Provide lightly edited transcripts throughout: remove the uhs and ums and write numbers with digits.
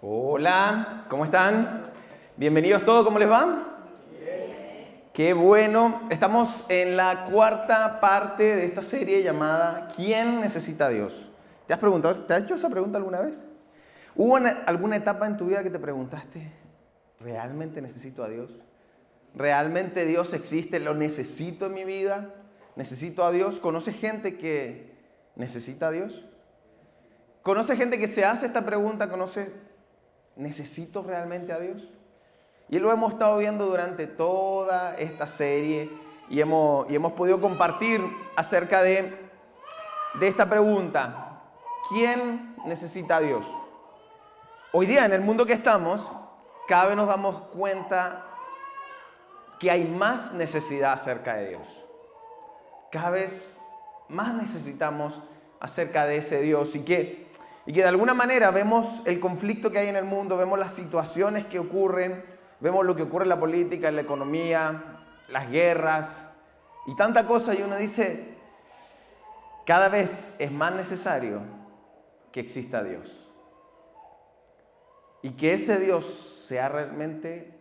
Hola, ¿cómo están? Bienvenidos todos, ¿cómo les va? Bien. Qué bueno. Estamos en la cuarta parte de esta serie llamada ¿Quién necesita a Dios? ¿Te has hecho esa pregunta alguna vez? ¿Hubo alguna etapa en tu vida que te preguntaste, ¿realmente necesito a Dios? ¿Realmente Dios existe? ¿Lo necesito en mi vida? ¿Necesito a Dios? ¿Conoces gente que necesita a Dios? ¿Conoces gente que se hace esta pregunta? ¿Necesito realmente a Dios? Y lo hemos estado viendo durante toda esta serie y hemos podido compartir acerca de esta pregunta. ¿Quién necesita a Dios? Hoy día, en el mundo que estamos, cada vez nos damos cuenta que hay más necesidad acerca de Dios. Cada vez más necesitamos acerca de ese Dios y que de alguna manera vemos el conflicto que hay en el mundo, vemos las situaciones que ocurren, vemos lo que ocurre en la política, en la economía, las guerras y tanta cosa, y uno dice, cada vez es más necesario que exista Dios y que ese Dios sea realmente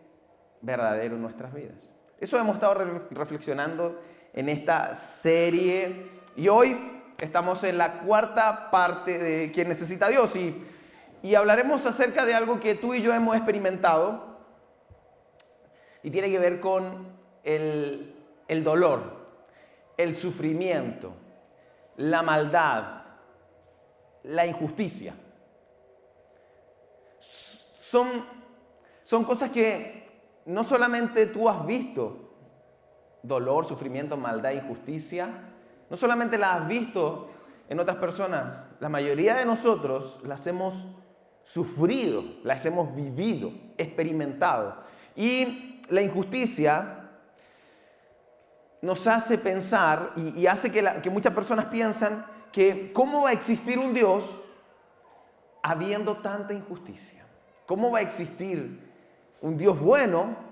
verdadero en nuestras vidas. Eso hemos estado reflexionando en esta serie y hoy estamos en la cuarta parte de ¿Quién necesita a Dios? Y hablaremos acerca de algo que tú y yo hemos experimentado y tiene que ver con el dolor, el sufrimiento, la maldad, la injusticia. Son cosas que no solamente tú has visto, dolor, sufrimiento, maldad, injusticia, no solamente las has visto en otras personas, la mayoría de nosotros las hemos sufrido, las hemos vivido, experimentado. Y la injusticia nos hace pensar y hace que muchas personas piensan que ¿cómo va a existir un Dios habiendo tanta injusticia? ¿Cómo va a existir un Dios bueno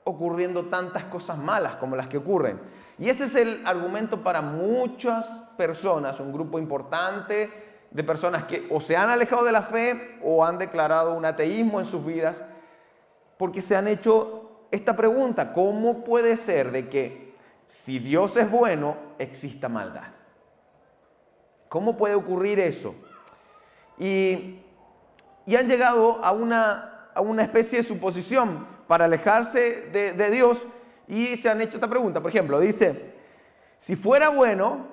ocurriendo tantas cosas malas como las que ocurren? Y ese es el argumento para muchas personas, un grupo importante de personas que o se han alejado de la fe o han declarado un ateísmo en sus vidas, porque se han hecho esta pregunta: ¿cómo puede ser de que si Dios es bueno, exista maldad? ¿Cómo puede ocurrir eso? Y han llegado a una especie de suposición para alejarse de Dios y se han hecho esta pregunta. Por ejemplo, dice, si fuera bueno,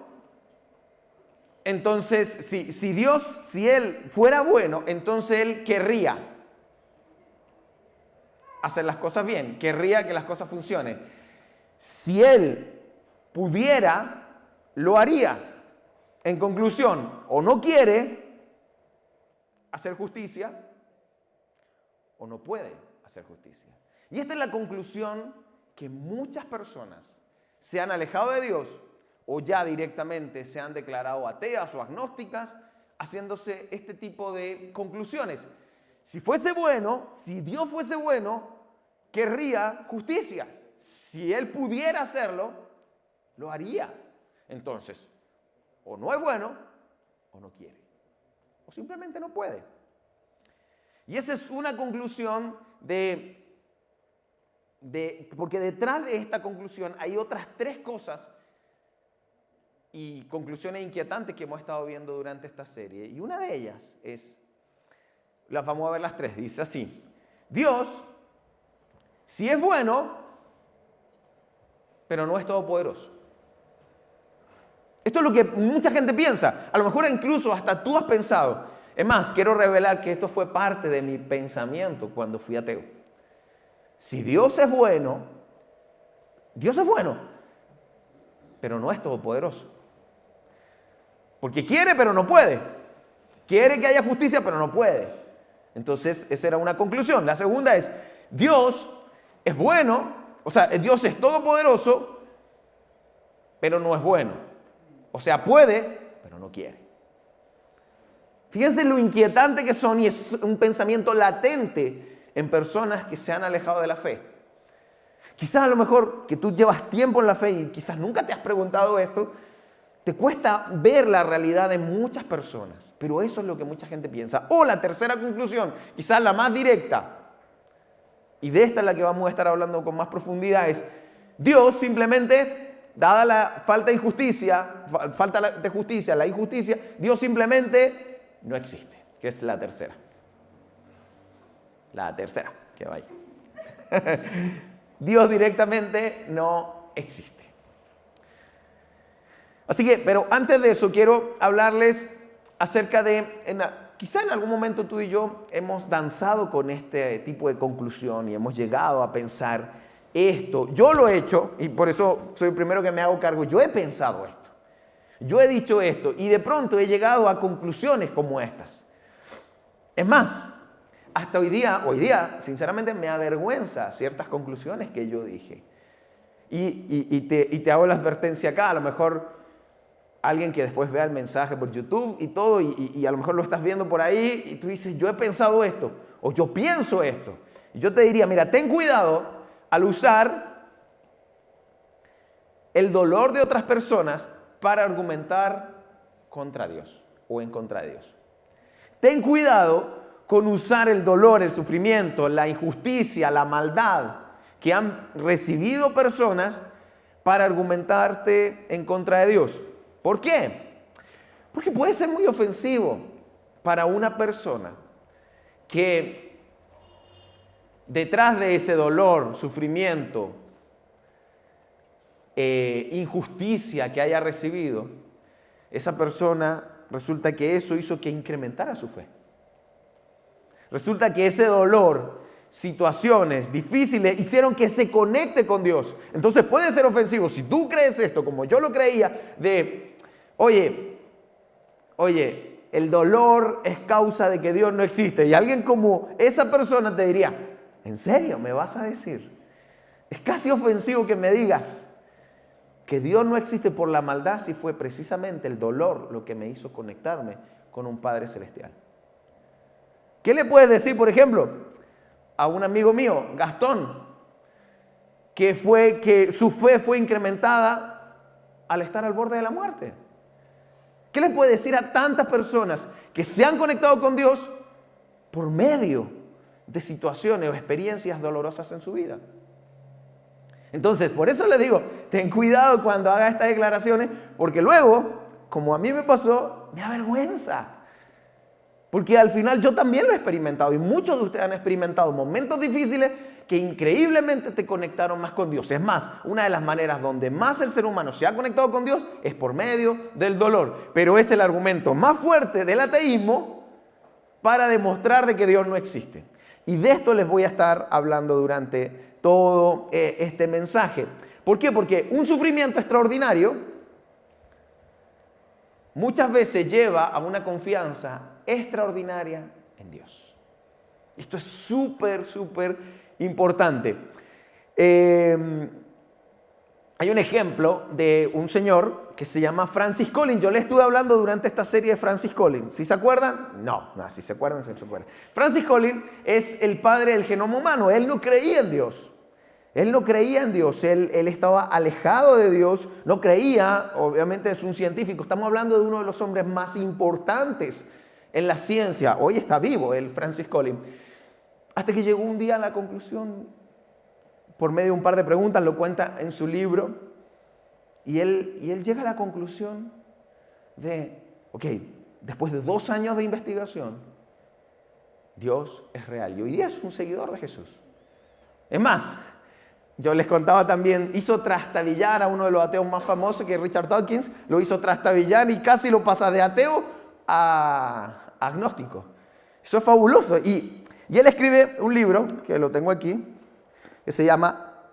entonces, si Él fuera bueno, entonces Él querría hacer las cosas bien, querría que las cosas funcionen. Si Él pudiera, lo haría. En conclusión, o no quiere hacer justicia, o no puede hacer justicia. Y esta es la conclusión que muchas personas se han alejado de Dios o ya directamente se han declarado ateas o agnósticas, haciéndose este tipo de conclusiones. Si fuese bueno, si Dios fuese bueno, querría justicia. Si Él pudiera hacerlo, lo haría. Entonces, o no es bueno o no quiere. O simplemente no puede. Y esa es una conclusión porque detrás de esta conclusión hay otras tres cosas y conclusiones inquietantes que hemos estado viendo durante esta serie. Y una de ellas las vamos a ver las tres, dice así: Dios, sí es bueno, pero no es todopoderoso. Esto es lo que mucha gente piensa. A lo mejor incluso hasta tú has pensado. Es más, quiero revelar que esto fue parte de mi pensamiento cuando fui ateo. Si Dios es bueno, pero no es todopoderoso. Porque quiere, pero no puede. Quiere que haya justicia, pero no puede. Entonces, esa era una conclusión. La segunda es, Dios es bueno, o sea, Dios es todopoderoso, pero no es bueno. O sea, puede, pero no quiere. Fíjense lo inquietante que son y es un pensamiento latente en personas que se han alejado de la fe. Quizás a lo mejor que tú llevas tiempo en la fe y quizás nunca te has preguntado esto, Te cuesta ver la realidad de muchas personas, pero eso es lo que mucha gente piensa. O la tercera conclusión, quizás la más directa, y de esta es la que vamos a estar hablando con más profundidad, es Dios simplemente, dada la falta de justicia, la injusticia, Dios simplemente no existe, que es la tercera. La tercera, que vaya. Dios directamente no existe. Así que, pero antes de eso quiero hablarles acerca de, quizá en algún momento tú y yo hemos danzado con este tipo de conclusión y hemos llegado a pensar esto. Yo lo he hecho y por eso soy el primero que me hago cargo. Yo he pensado esto, yo he dicho esto y de pronto he llegado a conclusiones como estas. Es más, hasta hoy día, sinceramente me avergüenza ciertas conclusiones que yo dije. Y te hago la advertencia acá, a lo mejor alguien que después vea el mensaje por YouTube y todo, y a lo mejor lo estás viendo por ahí y tú dices, yo he pensado esto, o yo pienso esto. Y yo te diría, mira, ten cuidado al usar el dolor de otras personas para argumentar contra Dios o en contra de Dios. Ten cuidado con usar el dolor, el sufrimiento, la injusticia, la maldad que han recibido personas para argumentarte en contra de Dios. ¿Por qué? Porque puede ser muy ofensivo para una persona que detrás de ese dolor, sufrimiento, injusticia que haya recibido, esa persona resulta que eso hizo que incrementara su fe. Resulta que ese dolor, situaciones difíciles hicieron que se conecte con Dios. Entonces puede ser ofensivo. Si tú crees esto como yo lo creía, de, oye, el dolor es causa de que Dios no existe. Y alguien como esa persona te diría, ¿en serio me vas a decir? Es casi ofensivo que me digas que Dios no existe por la maldad si fue precisamente el dolor lo que me hizo conectarme con un Padre Celestial. ¿Qué le puedes decir, por ejemplo, a un amigo mío, Gastón, que su fe fue incrementada al estar al borde de la muerte? ¿Qué le puede decir a tantas personas que se han conectado con Dios por medio de situaciones o experiencias dolorosas en su vida? Entonces, por eso le digo, ten cuidado cuando hagas estas declaraciones, porque luego, como a mí me pasó, me avergüenza. Porque al final yo también lo he experimentado y muchos de ustedes han experimentado momentos difíciles que increíblemente te conectaron más con Dios. Es más, una de las maneras donde más el ser humano se ha conectado con Dios es por medio del dolor. Pero es el argumento más fuerte del ateísmo para demostrar de que Dios no existe. Y de esto les voy a estar hablando durante todo este mensaje. ¿Por qué? Porque un sufrimiento extraordinario muchas veces lleva a una confianza extraordinaria en Dios. Esto es súper importante. Hay un ejemplo de un señor que se llama Francis Collins. Yo le estuve hablando durante esta serie de Francis Collins. ¿Sí se acuerdan? No, si se acuerdan, sí se acuerdan. Francis Collins es el padre del genoma humano. Él no creía en Dios. Él no creía en Dios, él estaba alejado de Dios, no creía, obviamente es un científico, estamos hablando de uno de los hombres más importantes en la ciencia, hoy está vivo, el Francis Collins, hasta que llegó un día a la conclusión, por medio de un par de preguntas, lo cuenta en su libro, y él llega a la conclusión de, después de 2 años de investigación, Dios es real, y hoy día es un seguidor de Jesús. Es más, yo les contaba también, hizo trastabillar a uno de los ateos más famosos, que es Richard Dawkins, lo hizo trastabillar y casi lo pasa de ateo a agnóstico. Eso es fabuloso. Y él escribe un libro, que lo tengo aquí, que se llama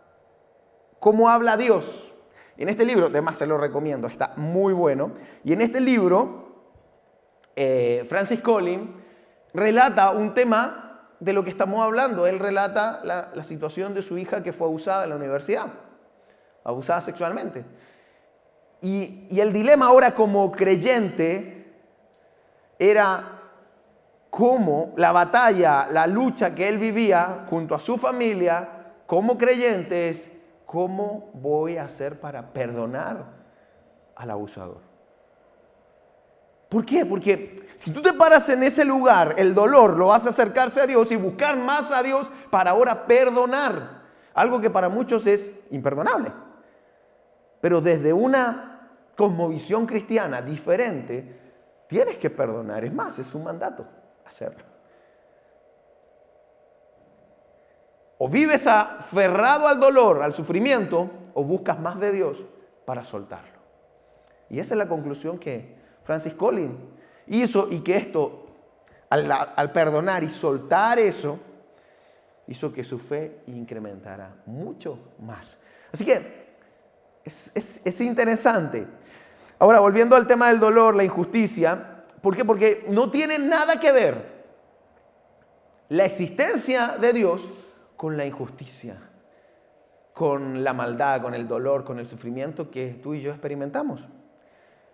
¿Cómo habla Dios? Y en este libro, además se lo recomiendo, está muy bueno. Y en este libro, Francis Collins relata un tema de lo que estamos hablando. Él relata la situación de su hija que fue abusada en la universidad, abusada sexualmente. Y el dilema ahora como creyente era cómo la batalla, la lucha que él vivía junto a su familia como creyente es cómo voy a hacer para perdonar al abusador. ¿Por qué? Porque si tú te paras en ese lugar, el dolor lo hace acercarse a Dios y buscar más a Dios para ahora perdonar. Algo que para muchos es imperdonable. Pero desde una cosmovisión cristiana diferente, tienes que perdonar. Es más, es un mandato hacerlo. O vives aferrado al dolor, al sufrimiento, o buscas más de Dios para soltarlo. Y esa es la conclusión que Francis Collins hizo, y que esto, al perdonar y soltar eso, hizo que su fe incrementara mucho más. Así que es interesante. Ahora, volviendo al tema del dolor, la injusticia, ¿por qué? Porque no tiene nada que ver la existencia de Dios con la injusticia, con la maldad, con el dolor, con el sufrimiento que tú y yo experimentamos.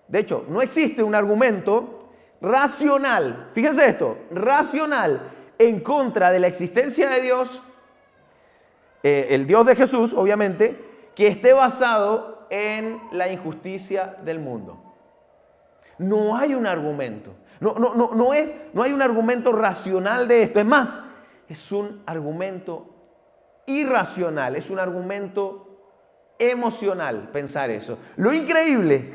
De hecho, no existe un argumento racional, fíjense esto, racional en contra de la existencia de Dios, el Dios de Jesús, obviamente, que esté basado en la injusticia del mundo. No hay un argumento, no hay un argumento racional de esto. Es más, es un argumento irracional, es un argumento emocional pensar eso. Lo increíble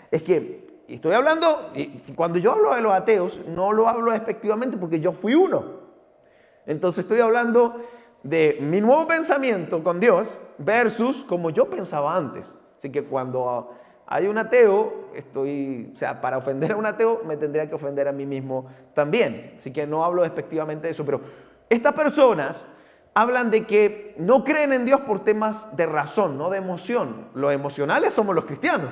es que, y estoy hablando, y cuando yo hablo de los ateos, no lo hablo despectivamente porque yo fui uno. Entonces estoy hablando de mi nuevo pensamiento con Dios versus como yo pensaba antes. Así que cuando hay un ateo, para ofender a un ateo me tendría que ofender a mí mismo también. Así que no hablo despectivamente de eso, pero estas personas hablan de que no creen en Dios por temas de razón, no de emoción. Los emocionales somos los cristianos.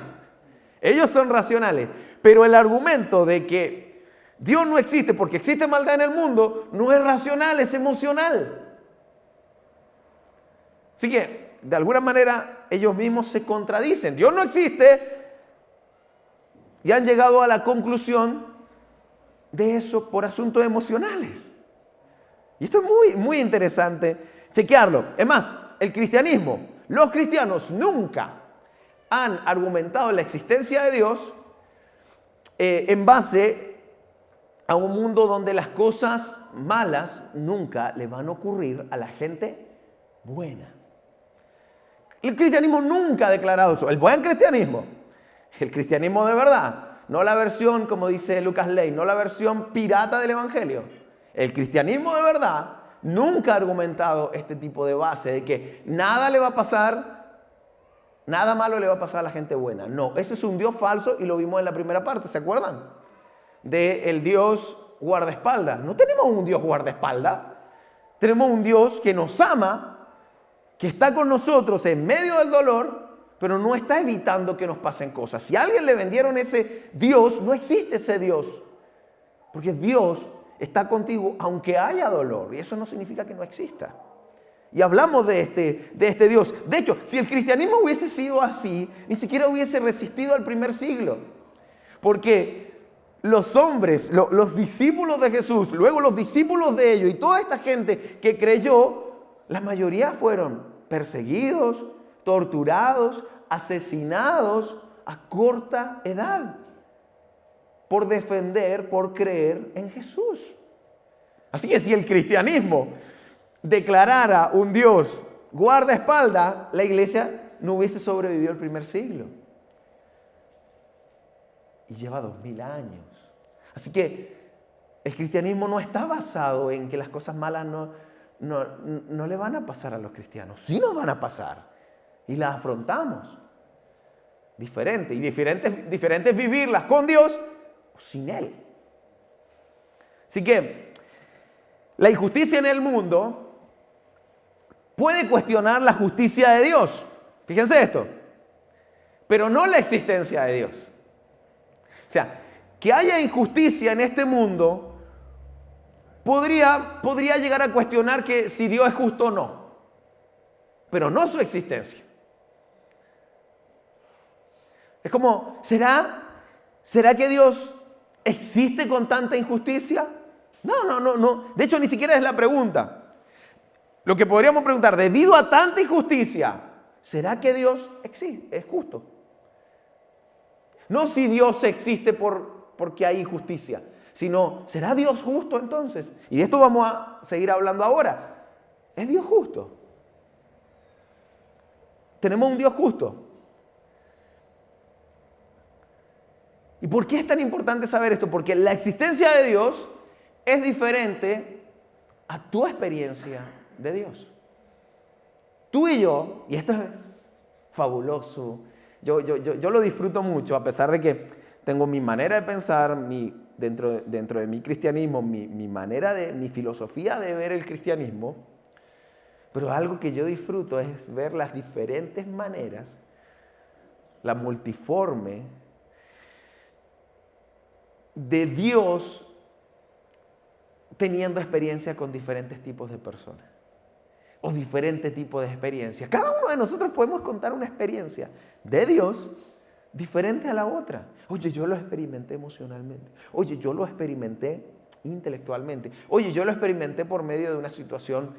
Ellos son racionales. Pero el argumento de que Dios no existe porque existe maldad en el mundo no es racional, es emocional. Así que, de alguna manera, ellos mismos se contradicen. Dios no existe y han llegado a la conclusión de eso por asuntos emocionales. Y esto es muy, muy interesante chequearlo. Es más, el cristianismo, los cristianos nunca han argumentado la existencia de Dios en base a un mundo donde las cosas malas nunca le van a ocurrir a la gente buena. El cristianismo nunca ha declarado eso. El buen cristianismo, el cristianismo de verdad, no la versión, como dice Lucas Ley, no la versión pirata del evangelio. El cristianismo de verdad nunca ha argumentado este tipo de base de que nada le va a pasar, nada malo le va a pasar a la gente buena. No, ese es un Dios falso y lo vimos en la primera parte, ¿se acuerdan? Del Dios guardaespaldas. No tenemos un Dios guardaespaldas, tenemos un Dios que nos ama, que está con nosotros en medio del dolor, pero no está evitando que nos pasen cosas. Si a alguien le vendieron ese Dios, no existe ese Dios, porque Dios está contigo aunque haya dolor, y eso no significa que no exista. Y hablamos de este Dios. De hecho, si el cristianismo hubiese sido así, ni siquiera hubiese resistido al primer siglo. Porque los hombres, los discípulos de Jesús, luego los discípulos de ellos y toda esta gente que creyó, la mayoría fueron perseguidos, torturados, asesinados a corta edad por defender, por creer en Jesús. Así que si el cristianismo declarara un Dios guardaespaldas, la iglesia no hubiese sobrevivido el primer siglo. Y lleva 2000 años. Así que el cristianismo no está basado en que las cosas malas no le van a pasar a los cristianos. Sí nos van a pasar. Y las afrontamos. Diferente. Y diferente es vivirlas con Dios o sin Él. Así que la injusticia en el mundo puede cuestionar la justicia de Dios. Fíjense esto. Pero no la existencia de Dios. O sea, que haya injusticia en este mundo podría llegar a cuestionar que si Dios es justo o no. Pero no su existencia. Es como, ¿será que Dios existe con tanta injusticia? No. De hecho, ni siquiera es la pregunta. Lo que podríamos preguntar, debido a tanta injusticia, ¿será que Dios existe? Es justo. No si Dios existe por porque hay injusticia, sino, ¿será Dios justo entonces? Y de esto vamos a seguir hablando ahora. ¿Es Dios justo? Tenemos un Dios justo. ¿Y por qué es tan importante saber esto? Porque la existencia de Dios es diferente a tu experiencia de Dios. Tú y yo, y esto es fabuloso, yo lo disfruto mucho, a pesar de que tengo mi manera de pensar, dentro de mi cristianismo, mi filosofía de ver el cristianismo, pero algo que yo disfruto es ver las diferentes maneras, la multiforme de Dios teniendo experiencia con diferentes tipos de personas o diferentes tipos de experiencias. Cada uno de nosotros podemos contar una experiencia de Dios diferente a la otra. Oye, yo lo experimenté emocionalmente. Oye, yo lo experimenté intelectualmente. Oye, yo lo experimenté por medio de una situación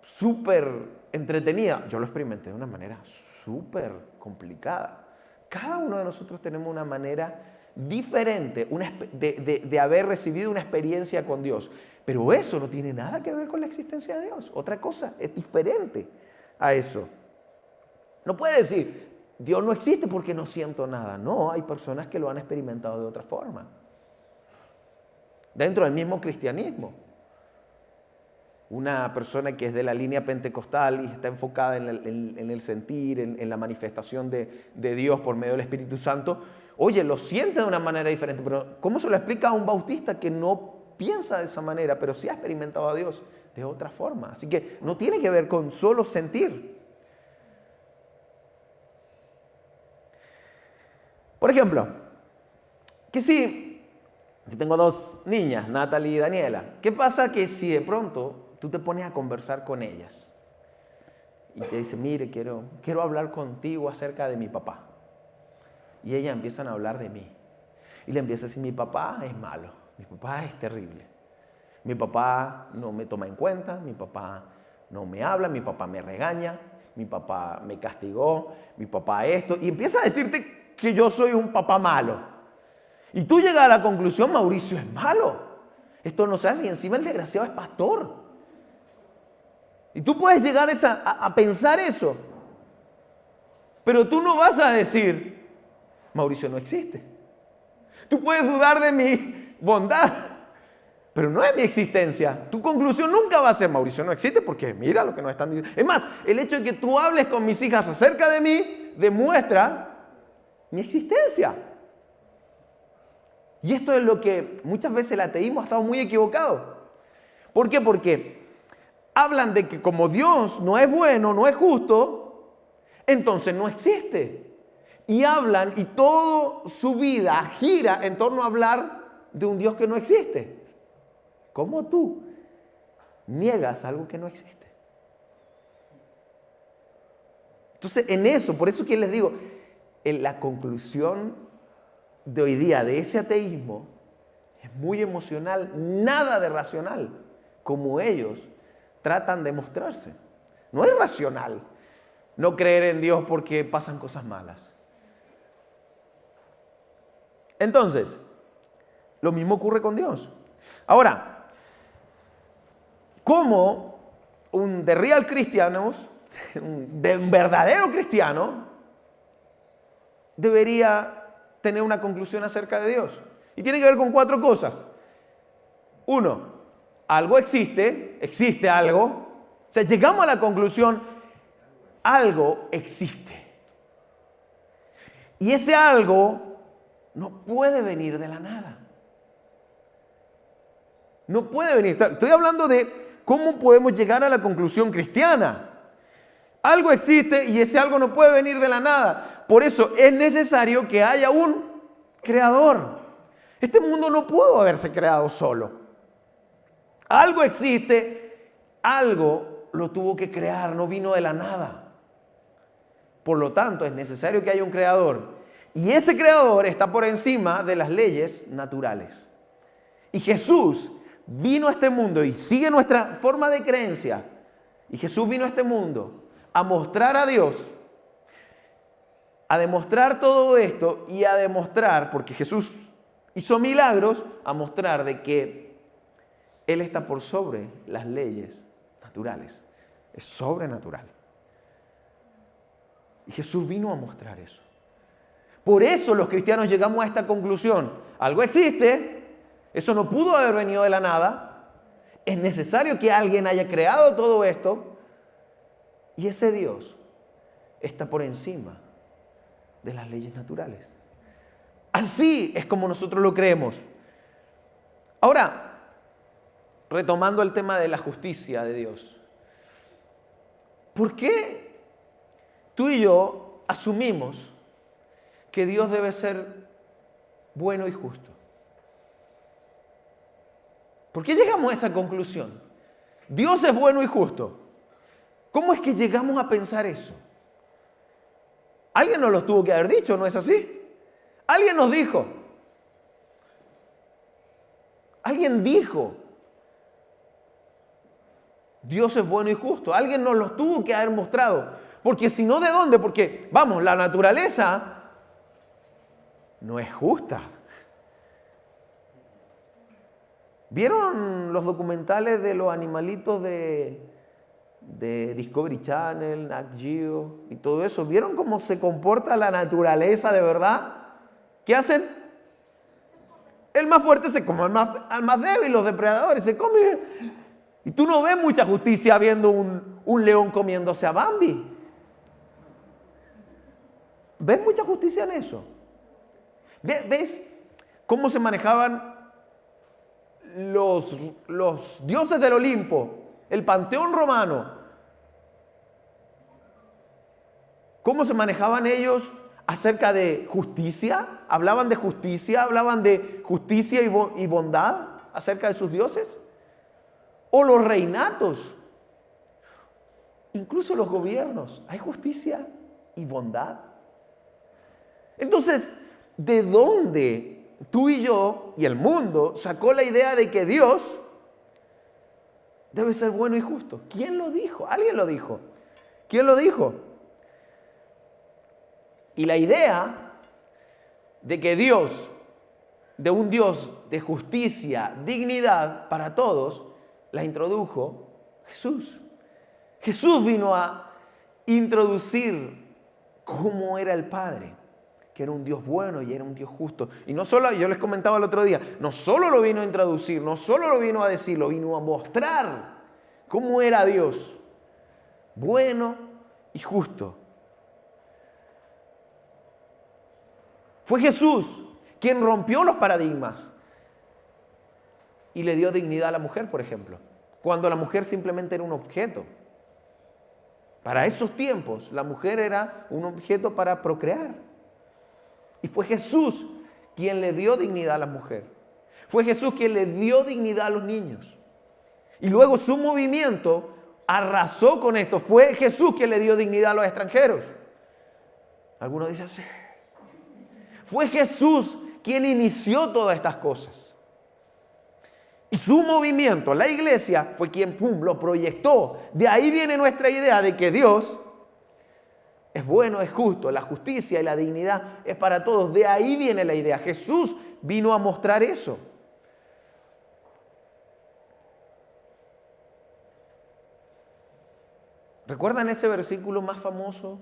súper entretenida. Yo lo experimenté de una manera súper complicada. Cada uno de nosotros tenemos una manera diferente de haber recibido una experiencia con Dios. Pero eso no tiene nada que ver con la existencia de Dios. Otra cosa, es diferente a eso. No puede decir, Dios no existe porque no siento nada. No, hay personas que lo han experimentado de otra forma. Dentro del mismo cristianismo. Una persona que es de la línea pentecostal y está enfocada en el sentir, en la manifestación de Dios por medio del Espíritu Santo, oye, lo siente de una manera diferente, pero ¿cómo se lo explica a un bautista que no piensa de esa manera, pero sí ha experimentado a Dios de otra forma? Así que no tiene que ver con solo sentir. Por ejemplo, que si yo tengo dos niñas, Natalie y Daniela, ¿qué pasa que si de pronto tú te pones a conversar con ellas y te dicen, mire, quiero hablar contigo acerca de mi papá? Y ellas empiezan a hablar de mí. Y le empieza a decir, mi papá es malo, mi papá es terrible. Mi papá no me toma en cuenta, mi papá no me habla, mi papá me regaña, mi papá me castigó, mi papá esto. Y empieza a decirte que yo soy un papá malo. Y tú llegas a la conclusión, Mauricio es malo. Esto no se hace y encima el desgraciado es pastor. Y tú puedes llegar a pensar eso. Pero tú no vas a decir, Mauricio no existe. Tú puedes dudar de mi bondad, pero no de mi existencia. Tu conclusión nunca va a ser, Mauricio no existe, porque mira lo que nos están diciendo. Es más, el hecho de que tú hables con mis hijas acerca de mí demuestra mi existencia. Y esto es lo que muchas veces el ateísmo ha estado muy equivocado. ¿Por qué? Porque hablan de que como Dios no es bueno, no es justo, entonces no existe. Y hablan y toda su vida gira en torno a hablar de un Dios que no existe. ¿Cómo tú niegas algo que no existe? Entonces, en eso, por eso que les digo, en la conclusión de hoy día de ese ateísmo es muy emocional, nada de racional, como ellos tratan de mostrarse. No es racional no creer en Dios porque pasan cosas malas. Entonces, lo mismo ocurre con Dios. Ahora, ¿cómo un real cristianos, de un verdadero cristiano, debería tener una conclusión acerca de Dios? Y tiene que ver con 4 cosas. 1, algo existe algo. O sea, llegamos a la conclusión, algo existe. Y ese algo no puede venir de la nada. No puede venir. Estoy hablando de cómo podemos llegar a la conclusión cristiana. Algo existe y ese algo no puede venir de la nada. Por eso es necesario que haya un creador. Este mundo no pudo haberse creado solo. Algo existe, algo lo tuvo que crear, no vino de la nada. Por lo tanto, es necesario que haya un creador. Y ese creador está por encima de las leyes naturales. Y Jesús vino a este mundo y sigue nuestra forma de creencia. Y Jesús vino a este mundo a mostrar a Dios, a demostrar todo esto y a demostrar, porque Jesús Hizo milagros a mostrar de que Él está por sobre las leyes naturales. Es sobrenatural. Y Jesús vino a mostrar eso. Por eso los cristianos llegamos a esta conclusión. Algo existe, eso no pudo haber venido de la nada. Es necesario que alguien haya creado todo esto. Y ese Dios está por encima de las leyes naturales. Así es como nosotros lo creemos. Ahora, retomando el tema de la justicia de Dios. ¿Por qué tú y yo asumimos que Dios debe ser bueno y justo? ¿Por qué llegamos a esa conclusión? Dios es bueno y justo. ¿Cómo es que llegamos a pensar eso? Alguien nos lo tuvo que haber dicho, ¿no es así? Alguien nos dijo. Alguien dijo. Dios es bueno y justo. Alguien nos lo tuvo que haber mostrado. Porque si no, ¿de dónde? Porque, vamos, la naturaleza no es justa. ¿Vieron los documentales de los animalitos de Discovery Channel, Nat Geo y todo eso? ¿Vieron cómo se comporta la naturaleza de verdad? ¿Qué hacen? El más fuerte se come al más débil, los depredadores se comen. Y tú no ves mucha justicia viendo un león comiéndose a Bambi. ¿Ves mucha justicia en eso? ¿Ves cómo se manejaban los dioses del Olimpo, el panteón romano? ¿Cómo se manejaban ellos acerca de justicia? ¿Hablaban de justicia? ¿Hablaban de justicia y bondad acerca de sus dioses? ¿O los reinatos? Incluso los gobiernos. ¿Hay justicia y bondad? Entonces, ¿de dónde tú y yo y el mundo sacó la idea de que Dios debe ser bueno y justo? ¿Quién lo dijo? Alguien lo dijo. ¿Quién lo dijo? Y la idea de que Dios, de un Dios de justicia, dignidad para todos, la introdujo Jesús. Jesús vino a introducir cómo era el Padre, que era un Dios bueno y era un Dios justo. Y no solo, yo les comentaba el otro día, no solo lo vino a introducir, no solo lo vino a decir, lo vino a mostrar cómo era Dios, bueno y justo. Fue Jesús quien rompió los paradigmas y le dio dignidad a la mujer, por ejemplo, cuando la mujer simplemente era un objeto. Para esos tiempos, la mujer era un objeto para procrear. Y fue Jesús quien le dio dignidad a la mujer. Fue Jesús quien le dio dignidad a los niños. Y luego su movimiento arrasó con esto. Fue Jesús quien le dio dignidad a los extranjeros. Algunos dicen, sí. Fue Jesús quien inició todas estas cosas. Y su movimiento, la iglesia, fue quien lo proyectó. De ahí viene nuestra idea de que Dios es bueno, es justo, la justicia y la dignidad es para todos. De ahí viene la idea. Jesús vino a mostrar eso. ¿Recuerdan ese versículo más famoso?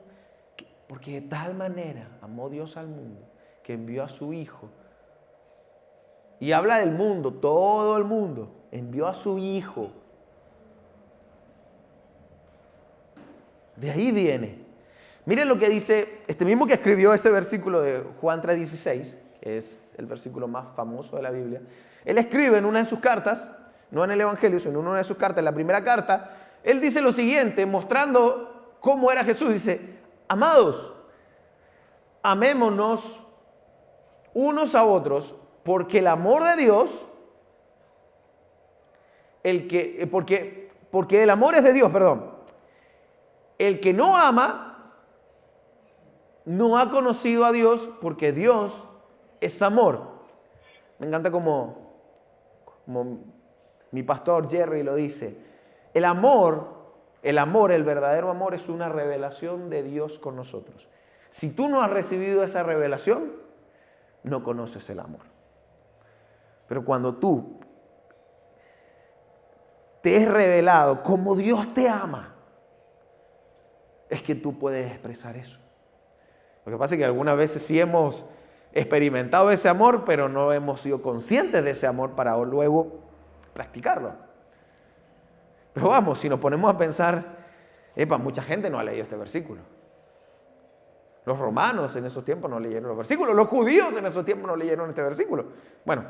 Porque de tal manera amó Dios al mundo que envió a su Hijo. Y habla del mundo, todo el mundo. Envió a su Hijo. De ahí viene. Miren lo que dice este mismo que escribió ese versículo de Juan 3:16, que es el versículo más famoso de la Biblia. Él escribe en una de sus cartas, no en el Evangelio, sino en una de sus cartas, en la primera carta, él dice lo siguiente, mostrando cómo era Jesús. Dice, amados, amémonos unos a otros, porque el amor de Dios, porque el amor es de Dios, perdón. El que no ama, no ha conocido a Dios, porque Dios es amor. Me encanta como mi pastor Jerry lo dice. El verdadero amor es una revelación de Dios con nosotros. Si tú no has recibido esa revelación, no conoces el amor. Pero cuando tú te es revelado cómo Dios te ama, es que tú puedes expresar eso. Lo que pasa es que algunas veces sí hemos experimentado ese amor, pero no hemos sido conscientes de ese amor para luego practicarlo. Pero vamos, si nos ponemos a pensar, mucha gente no ha leído este versículo. Los romanos en esos tiempos no leyeron los versículos. Los judíos en esos tiempos no leyeron este versículo. Bueno,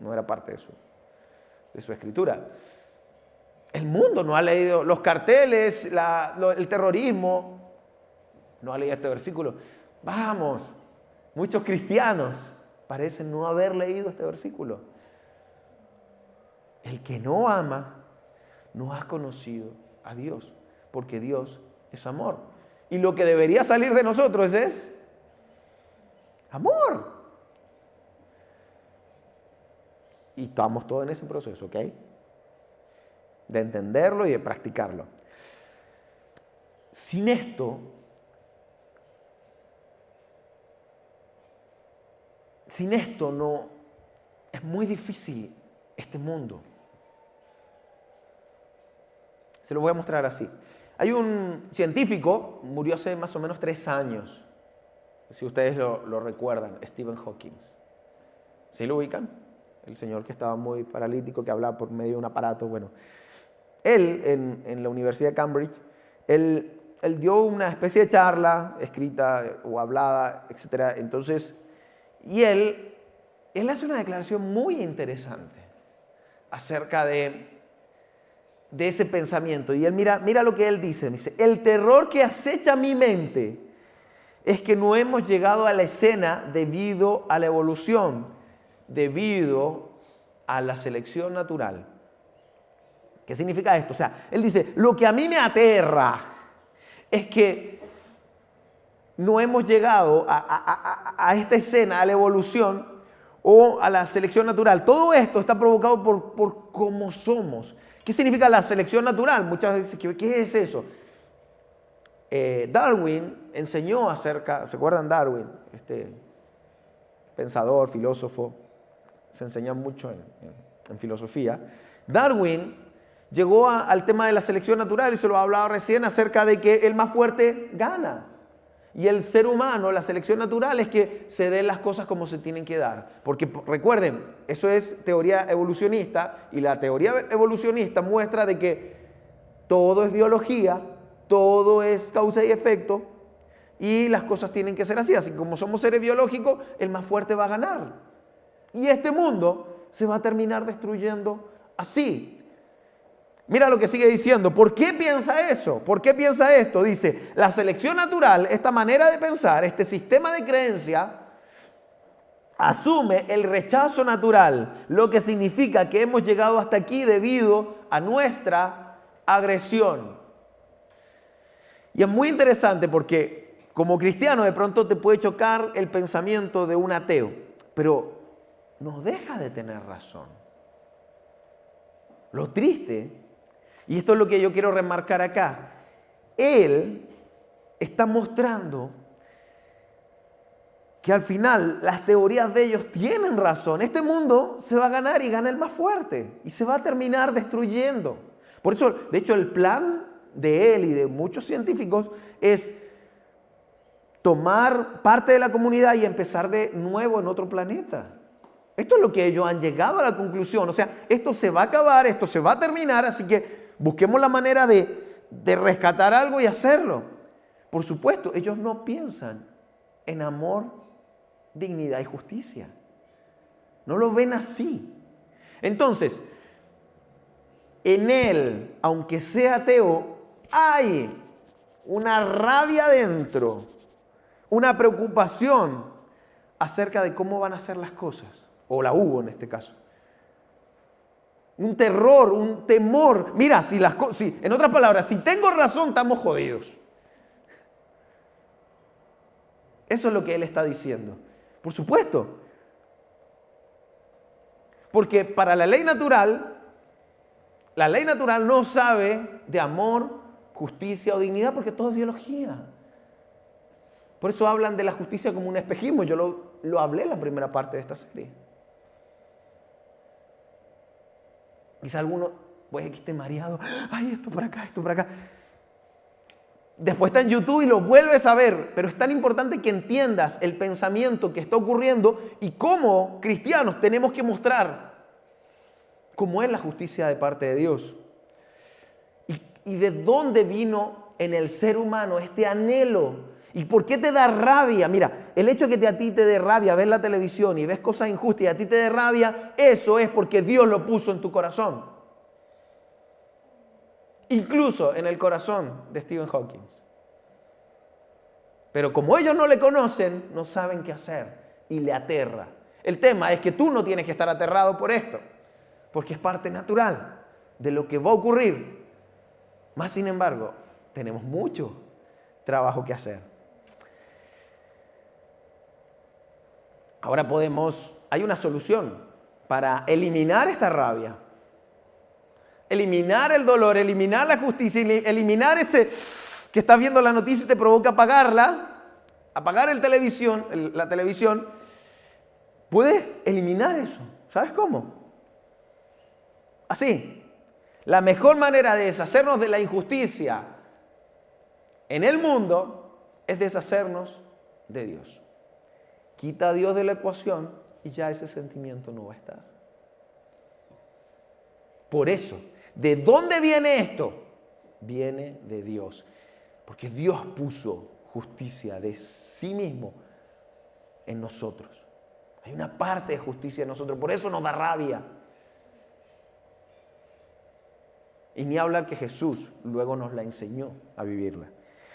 no era parte de su escritura. El mundo no ha leído los carteles, el terrorismo. No ha leído este versículo. Vamos, muchos cristianos parecen no haber leído este versículo. El que no ama no ha conocido a Dios, porque Dios es amor. Y lo que debería salir de nosotros es amor. Y estamos todos en ese proceso, ¿ok? De entenderlo y de practicarlo. Sin esto, no, es muy difícil este mundo. Se lo voy a mostrar así. Hay un científico, murió hace más o menos 3 años, si ustedes lo recuerdan, Stephen Hawking. ¿Sí lo ubican? El señor que estaba muy paralítico, que hablaba por medio de un aparato. Bueno, él en la Universidad de Cambridge, él dio una especie de charla escrita o hablada, etc. Entonces, y él hace una declaración muy interesante acerca de ese pensamiento. Y él mira lo que él dice. Dice, el terror que acecha mi mente es que no hemos llegado a la escena debido a la evolución, debido a la selección natural. ¿Qué significa esto? O sea, él dice, lo que a mí me aterra es que no hemos llegado a esta escena, a la evolución o a la selección natural. Todo esto está provocado por cómo somos. ¿Qué significa la selección natural? Muchas veces, ¿qué es eso? Darwin enseñó acerca, ¿se acuerdan Darwin? Este pensador, filósofo, se enseña mucho en filosofía. Darwin llegó al tema de la selección natural y se lo ha hablado recién acerca de que el más fuerte gana. Y el ser humano, la selección natural es que se den las cosas como se tienen que dar. Porque recuerden, eso es teoría evolucionista y la teoría evolucionista muestra de que todo es biología, todo es causa y efecto y las cosas tienen que ser así. Así que como somos seres biológicos, el más fuerte va a ganar. Y este mundo se va a terminar destruyendo así. Mira lo que sigue diciendo. ¿Por qué piensa eso? ¿Por qué piensa esto? Dice, la selección natural, esta manera de pensar, este sistema de creencia, asume el rechazo natural, lo que significa que hemos llegado hasta aquí debido a nuestra agresión. Y es muy interesante porque como cristiano de pronto te puede chocar el pensamiento de un ateo, pero no deja de tener razón. Lo triste, y esto es lo que yo quiero remarcar acá, él está mostrando que al final las teorías de ellos tienen razón. Este mundo se va a ganar y gana el más fuerte y se va a terminar destruyendo. Por eso, de hecho, el plan de él y de muchos científicos es tomar parte de la comunidad y empezar de nuevo en otro planeta. Esto es lo que ellos han llegado a la conclusión. O sea, esto se va a acabar, esto se va a terminar, así que busquemos la manera de rescatar algo y hacerlo. Por supuesto, ellos no piensan en amor, dignidad y justicia. No lo ven así. Entonces, en él, aunque sea ateo, hay una rabia dentro, una preocupación acerca de cómo van a ser las cosas, o la hubo en este caso. Un terror, un temor. Mira, en otras palabras, si tengo razón, estamos jodidos. Eso es lo que él está diciendo. Por supuesto. Porque para la ley natural no sabe de amor, justicia o dignidad, porque todo es biología. Por eso hablan de la justicia como un espejismo. Yo lo hablé en la primera parte de esta serie. Quizá alguno puede que esté mareado. Ay, esto por acá, esto por acá. Después está en YouTube y lo vuelves a ver, pero es tan importante que entiendas el pensamiento que está ocurriendo y cómo cristianos tenemos que mostrar cómo es la justicia de parte de Dios. Y de dónde vino en el ser humano este anhelo. ¿Y por qué te da rabia? Mira, el hecho de que a ti te dé rabia ver la televisión y ves cosas injustas y a ti te dé rabia, eso es porque Dios lo puso en tu corazón. Incluso en el corazón de Stephen Hawking. Pero como ellos no le conocen, no saben qué hacer y le aterra. El tema es que tú no tienes que estar aterrado por esto, porque es parte natural de lo que va a ocurrir. Más sin embargo, tenemos mucho trabajo que hacer. Ahora hay una solución para eliminar esta rabia, eliminar el dolor, eliminar la justicia, eliminar ese que estás viendo la noticia y te provoca apagar la televisión. Puedes eliminar eso. ¿Sabes cómo? Así. La mejor manera de deshacernos de la injusticia en el mundo es deshacernos de Dios. Quita a Dios de la ecuación y ya ese sentimiento no va a estar. Por eso, ¿de dónde viene esto? Viene de Dios. Porque Dios puso justicia de sí mismo en nosotros. Hay una parte de justicia en nosotros, por eso nos da rabia. Y ni hablar que Jesús luego nos la enseñó a vivirla.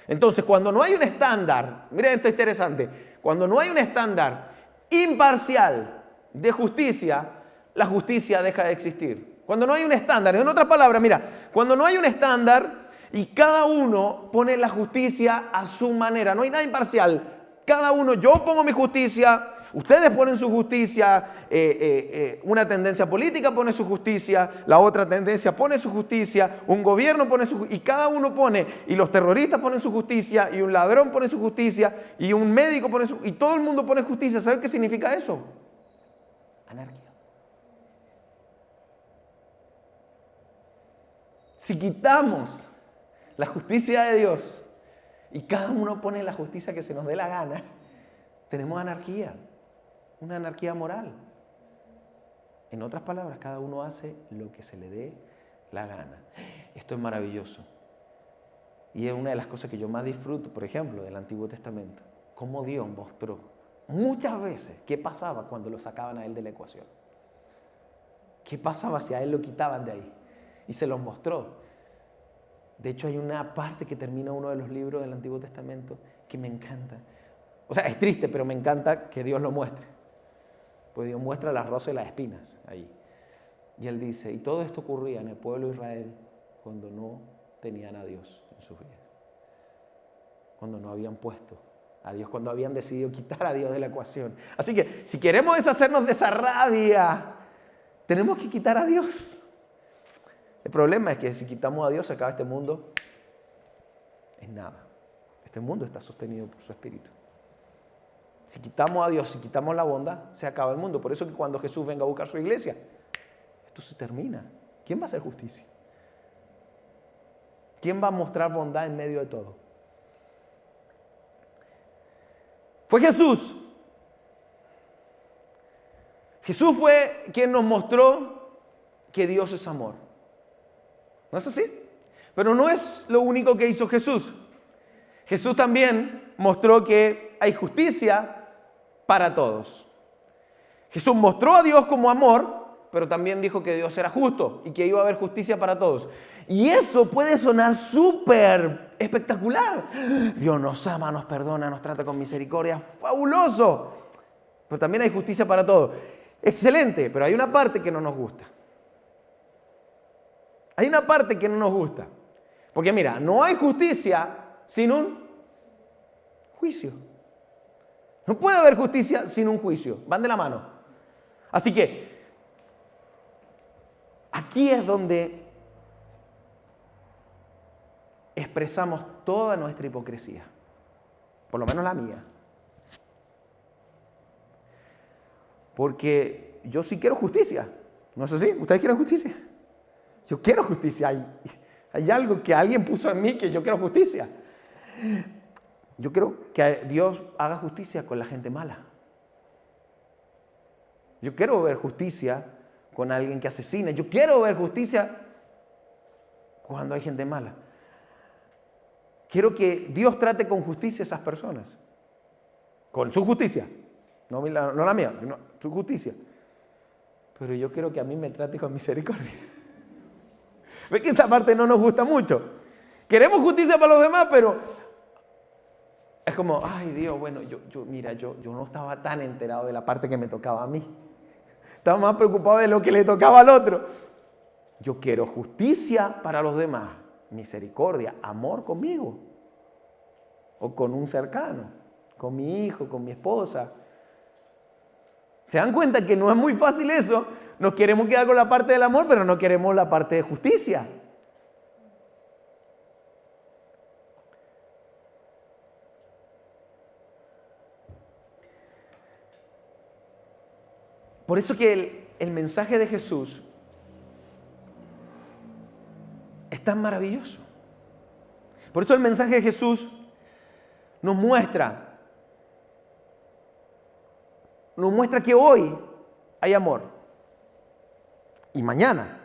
Entonces, cuando no hay un estándar, miren esto interesante, cuando no hay un estándar imparcial de justicia, la justicia deja de existir. Cuando no hay un estándar, en otras palabras, mira, cuando no hay un estándar y cada uno pone la justicia a su manera, no hay nada imparcial, cada uno, yo pongo mi justicia, ustedes ponen su justicia, una tendencia política pone su justicia, la otra tendencia pone su justicia, un gobierno pone su justicia, y cada uno pone, y los terroristas ponen su justicia, y un ladrón pone su justicia, y un médico pone y todo el mundo pone justicia. ¿Saben qué significa eso? Anarquía. Si quitamos la justicia de Dios y cada uno pone la justicia que se nos dé la gana, tenemos anarquía. Una anarquía moral. En otras palabras, cada uno hace lo que se le dé la gana. Esto es maravilloso. Y es una de las cosas que yo más disfruto, por ejemplo, del Antiguo Testamento. Cómo Dios mostró muchas veces qué pasaba cuando lo sacaban a él de la ecuación. ¿Qué pasaba si a él lo quitaban de ahí? Y se los mostró. De hecho, hay una parte que termina uno de los libros del Antiguo Testamento que me encanta. O sea, es triste, pero me encanta que Dios lo muestre. Pues Dios muestra las rosas y las espinas ahí. Y Él dice, y todo esto ocurría en el pueblo de Israel cuando no tenían a Dios en sus vidas. Cuando no habían puesto a Dios, cuando habían decidido quitar a Dios de la ecuación. Así que, si queremos deshacernos de esa rabia, tenemos que quitar a Dios. El problema es que si quitamos a Dios, se acaba este mundo en nada. Este mundo está sostenido por su Espíritu. Si quitamos a Dios, si quitamos la bondad, se acaba el mundo. Por eso que cuando Jesús venga a buscar su iglesia, esto se termina. ¿Quién va a hacer justicia? ¿Quién va a mostrar bondad en medio de todo? Fue Jesús. Jesús fue quien nos mostró que Dios es amor. ¿No es así? Pero no es lo único que hizo Jesús. Jesús también mostró que hay justicia para todos. Jesús mostró a Dios como amor, pero también dijo que Dios era justo y que iba a haber justicia para todos. Y eso puede sonar súper espectacular. Dios nos ama, nos perdona, nos trata con misericordia. ¡Fabuloso! Pero también hay justicia para todos. Excelente, pero hay una parte que no nos gusta. Hay una parte que no nos gusta. Porque mira, no hay justicia sin un juicio. No puede haber justicia sin un juicio. Van de la mano. Así que aquí es donde expresamos toda nuestra hipocresía. Por lo menos la mía. Porque yo sí quiero justicia. ¿No es así? ¿Ustedes quieren justicia? Yo quiero justicia. Hay algo que alguien puso en mí que yo quiero justicia. Yo quiero que Dios haga justicia con la gente mala. Yo quiero ver justicia con alguien que asesina. Yo quiero ver justicia cuando hay gente mala. Quiero que Dios trate con justicia a esas personas. Con su justicia. No la mía, sino su justicia. Pero yo quiero que a mí me trate con misericordia. ¿Ves que esa parte no nos gusta mucho? Queremos justicia para los demás, pero es como, ay Dios, bueno, yo no estaba tan enterado de la parte que me tocaba a mí. Estaba más preocupado de lo que le tocaba al otro. Yo quiero justicia para los demás, misericordia, amor conmigo. O con un cercano, con mi hijo, con mi esposa. ¿Se dan cuenta que no es muy fácil eso? Nos queremos quedar con la parte del amor, pero no queremos la parte de justicia. Por eso que el mensaje de Jesús es tan maravilloso. Por eso el mensaje de Jesús nos muestra que hoy hay amor y mañana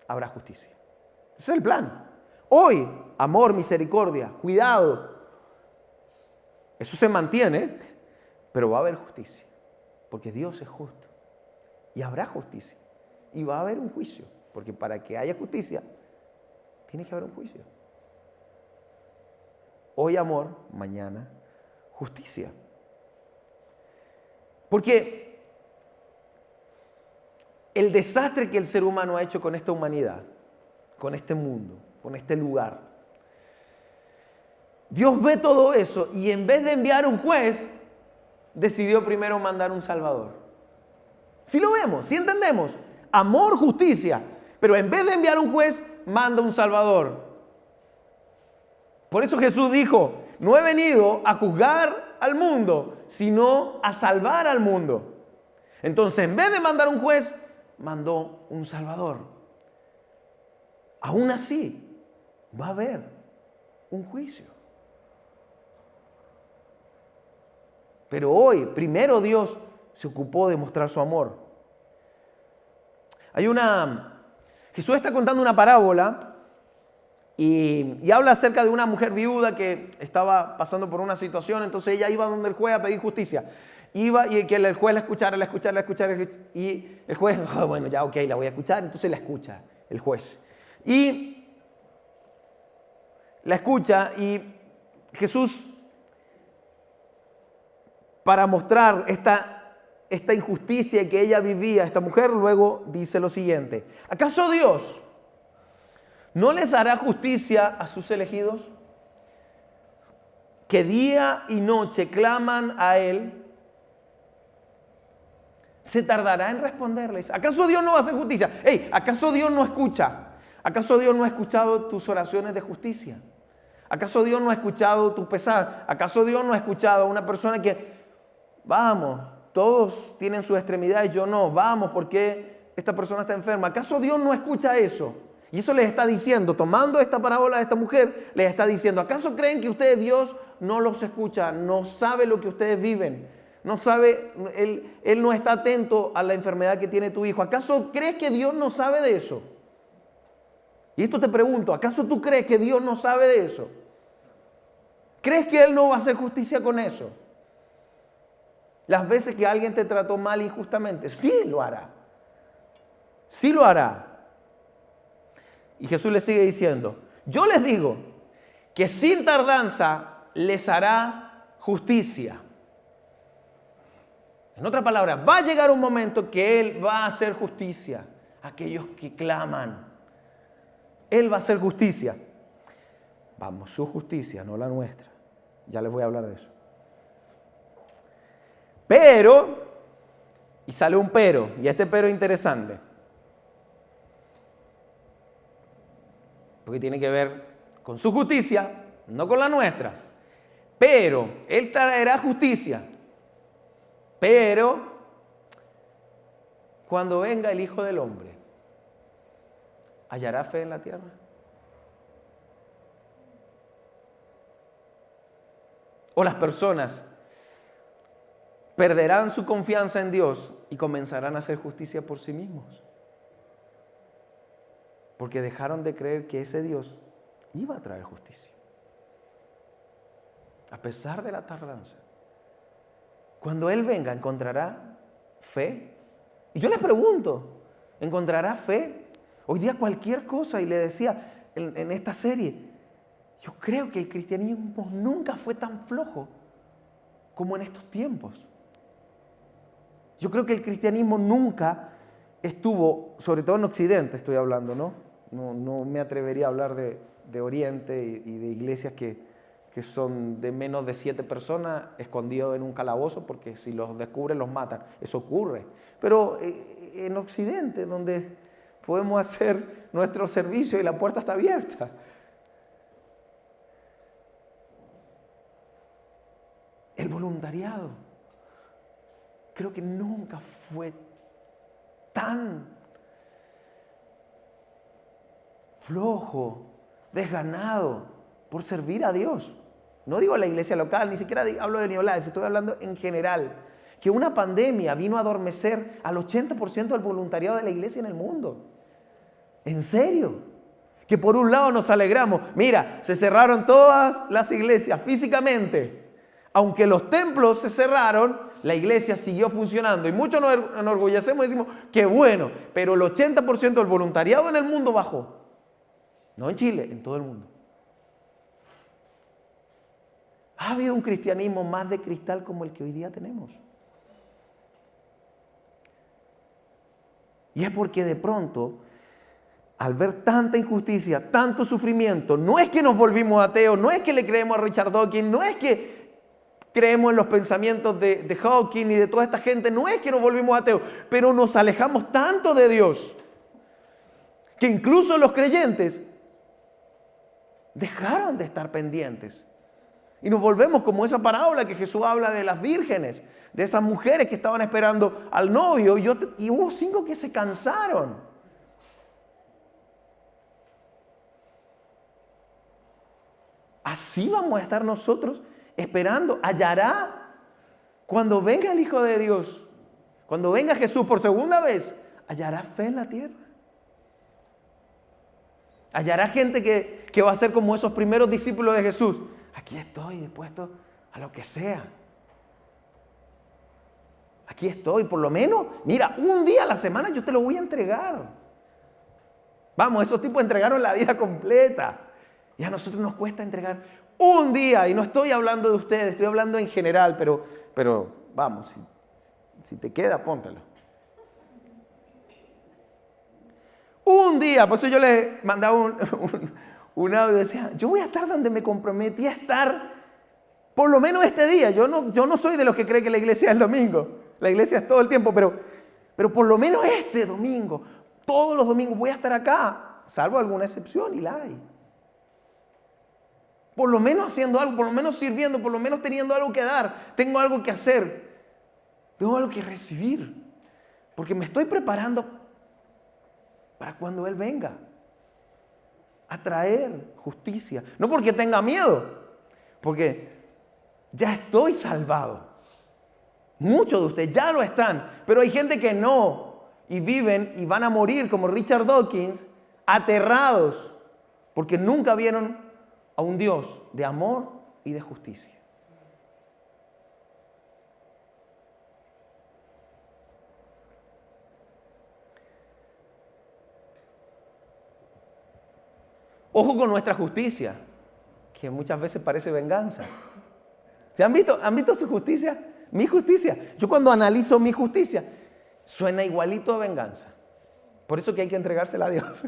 habrá justicia. Ese es el plan. Hoy, amor, misericordia, cuidado. Eso se mantiene, pero va a haber justicia. Porque Dios es justo. Y habrá justicia. Y va a haber un juicio. Porque para que haya justicia, tiene que haber un juicio. Hoy amor, mañana justicia. Porque el desastre que el ser humano ha hecho con esta humanidad, con este mundo, con este lugar, Dios ve todo eso y en vez de enviar un juez, decidió primero mandar un Salvador. Si lo vemos, si entendemos, amor, justicia, pero en vez de enviar un juez, manda un Salvador. Por eso Jesús dijo, no he venido a juzgar al mundo, sino a salvar al mundo. Entonces, en vez de mandar un juez, mandó un Salvador. Aún así, va a haber un juicio. Pero hoy, primero Dios se ocupó de mostrar su amor. Jesús está contando una parábola y habla acerca de una mujer viuda que estaba pasando por una situación, entonces ella iba donde el juez a pedir justicia. Iba y que el juez la escuchara, y el juez, bueno, ya ok, la voy a escuchar, entonces la escucha el juez. Y la escucha y Jesús, para mostrar esta injusticia que ella vivía, esta mujer, luego dice lo siguiente: ¿acaso Dios no les hará justicia a sus elegidos, que día y noche claman a Él? ¿Se tardará en responderles? ¿Acaso Dios no va a hacer justicia? ¿Acaso Dios no escucha? ¿Acaso Dios no ha escuchado tus oraciones de justicia? ¿Acaso Dios no ha escuchado tu pesar? ¿Acaso Dios no ha escuchado a una persona que, vamos, todos tienen sus extremidades, yo no, vamos, porque esta persona está enferma? ¿Acaso Dios no escucha eso? Y eso les está diciendo, tomando esta parábola de esta mujer, les está diciendo, ¿acaso creen que ustedes, Dios no los escucha, no sabe lo que ustedes viven? No sabe, él no está atento a la enfermedad que tiene tu hijo. ¿Acaso crees que Dios no sabe de eso? Y esto te pregunto, ¿acaso tú crees que Dios no sabe de eso? ¿Crees que Él no va a hacer justicia con eso? Las veces que alguien te trató mal injustamente, sí lo hará. Sí lo hará. Y Jesús le sigue diciendo, yo les digo que sin tardanza les hará justicia. En otras palabras, va a llegar un momento que Él va a hacer justicia a aquellos que claman. Él va a hacer justicia. Vamos, su justicia, no la nuestra. Ya les voy a hablar de eso. Pero, y sale un pero, y este pero es interesante. Porque tiene que ver con su justicia, no con la nuestra. Pero, Él traerá justicia. Pero, cuando venga el Hijo del Hombre. ¿hallará fe en la tierra? ¿O las personas perderán su confianza en Dios y comenzarán a hacer justicia por sí mismos? Porque dejaron de creer que ese Dios iba a traer justicia. A pesar de la tardanza. Cuando Él venga, ¿encontrará fe? Y yo les pregunto, ¿encontrará fe? Hoy día cualquier cosa, y le decía en esta serie, yo creo que el cristianismo nunca fue tan flojo como en estos tiempos. Yo creo que el cristianismo nunca estuvo, sobre todo en Occidente estoy hablando, ¿no? No me atrevería a hablar de Oriente y de iglesias que son de menos de 7 personas escondidos en un calabozo, porque si los descubren los matan. Eso ocurre. Pero en Occidente, donde podemos hacer nuestro servicio y la puerta está abierta. El voluntariado creo que nunca fue tan flojo, desganado por servir a Dios. No digo la iglesia local, ni siquiera hablo de Neolife, estoy hablando en general. Que una pandemia vino a adormecer al 80% del voluntariado de la iglesia en el mundo. ¿En serio? Que por un lado nos alegramos. Mira, se cerraron todas las iglesias físicamente. Aunque los templos se cerraron, la iglesia siguió funcionando. Y muchos nos enorgullecemos y decimos, qué bueno. Pero el 80% del voluntariado en el mundo bajó. No en Chile, en todo el mundo. ¿Ha habido un cristianismo más de cristal como el que hoy día tenemos? Y es porque de pronto, al ver tanta injusticia, tanto sufrimiento, no es que nos volvimos ateos, no es que le creemos a Richard Dawkins, no es que creemos en los pensamientos de Hawking y de toda esta gente, no es que nos volvimos ateos, pero nos alejamos tanto de Dios, que incluso los creyentes dejaron de estar pendientes. Y nos volvemos como esa parábola que Jesús habla de las vírgenes, de esas mujeres que estaban esperando al novio y hubo 5 que se cansaron. Así vamos a estar nosotros esperando. ¿Hallará cuando venga el Hijo de Dios? Cuando venga Jesús por segunda vez, ¿hallará fe en la tierra? ¿Hallará gente que va a ser como esos primeros discípulos de Jesús? Aquí estoy dispuesto a lo que sea. Aquí estoy, por lo menos, mira, un día a la semana yo te lo voy a entregar. Vamos, esos tipos entregaron la vida completa. Y a nosotros nos cuesta entregar un día. Y no estoy hablando de ustedes, estoy hablando en general, pero vamos, si te queda, póntelo. Un día, por eso yo les mandaba un audio y decía, yo voy a estar donde me comprometí a estar por lo menos este día. Yo no soy de los que cree que la iglesia es el domingo. La iglesia es todo el tiempo, pero por lo menos este domingo, todos los domingos voy a estar acá, salvo alguna excepción y la hay. Por lo menos haciendo algo, por lo menos sirviendo, por lo menos teniendo algo que dar. Tengo algo que hacer, tengo algo que recibir, porque me estoy preparando para cuando Él venga a traer justicia. No porque tenga miedo, porque ya estoy salvado. Muchos de ustedes ya lo están, pero hay gente que no, y viven y van a morir como Richard Dawkins, aterrados, porque nunca vieron a un Dios de amor y de justicia. Ojo con nuestra justicia, que muchas veces parece venganza. ¿Se han visto su justicia? Mi justicia. Yo cuando analizo mi justicia, suena igualito a venganza. Por eso que hay que entregársela a Dios.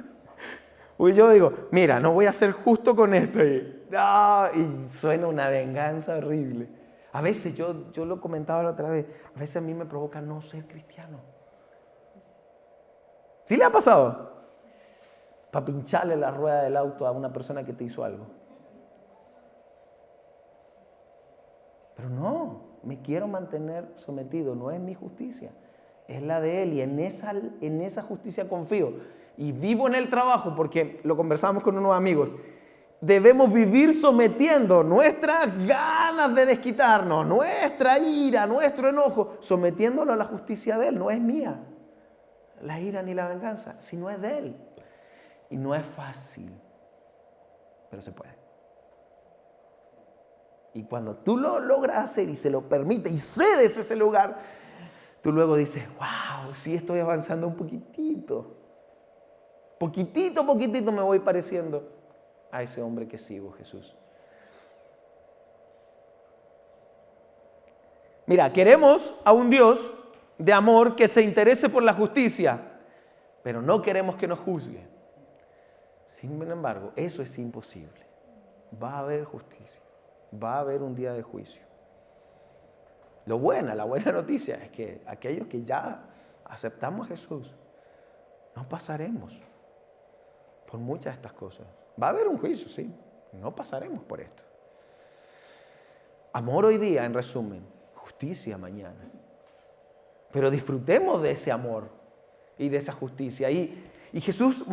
Y yo digo, mira, no voy a ser justo con esto. Y suena una venganza horrible. A veces, yo lo comentaba la otra vez, a veces a mí me provoca no ser cristiano. ¿Sí le ha pasado? Para pincharle la rueda del auto a una persona que te hizo algo. Pero no, me quiero mantener sometido, no es mi justicia, es la de Él y en esa justicia confío. y vivo en el trabajo, porque lo conversamos con unos amigos, debemos vivir sometiendo nuestras ganas de desquitarnos, nuestra ira, nuestro enojo, sometiéndolo a la justicia de Él. No es mía la ira ni la venganza, sino es de Él. Y no es fácil, pero se puede. Y cuando tú lo logras hacer y se lo permite y cedes ese lugar, tú luego dices, wow, sí estoy avanzando un poquitito. Poquitito me voy pareciendo a ese hombre que sigo, Jesús. Mira, queremos a un Dios de amor que se interese por la justicia, pero no queremos que nos juzgue. Sin embargo, eso es imposible. Va a haber justicia, va a haber un día de juicio. La buena noticia es que aquellos que ya aceptamos a Jesús, no pasaremos por muchas de estas cosas. Va a haber un juicio, sí, no pasaremos por esto. Amor hoy día, en resumen, justicia mañana. Pero disfrutemos de ese amor y de esa justicia. Y Jesús